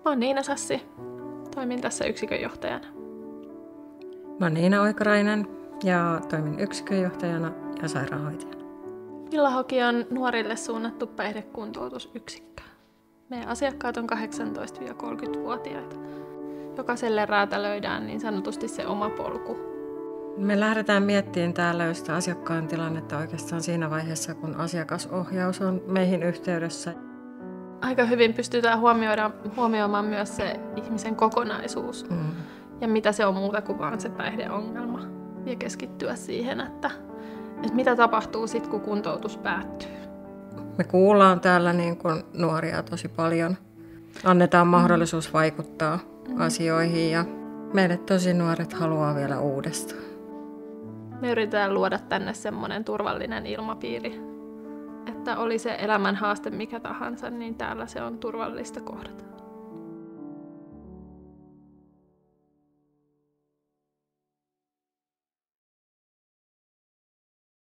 Mä oon Niina Sassi. Toimin tässä yksikönjohtajana. Mä oon Niina Oikarainen ja toimin yksikönjohtajana ja sairaanhoitajana. Villahoki on nuorille suunnattu päihdekuntoutusyksikkö. Meidän asiakkaat on 18-30-vuotiaita. Jokaiselle räätälöidään niin sanotusti se oma polku. Me lähdetään miettimään täällä jo sitä asiakkaan tilannetta oikeastaan siinä vaiheessa, kun asiakasohjaus on meihin yhteydessä. Aika hyvin pystytään huomioimaan myös se ihmisen kokonaisuus ja mitä se on muuta kuin vaan se päihdeongelma. Ja keskittyä siihen, että mitä tapahtuu sitten, kun kuntoutus päättyy. Me kuullaan täällä niin kuin nuoria tosi paljon. Annetaan mahdollisuus vaikuttaa asioihin ja meidät tosi nuoret haluaa vielä uudestaan. Me yritetään luoda tänne semmoinen turvallinen ilmapiiri, että oli se elämän haaste mikä tahansa, niin täällä se on turvallista kohdata.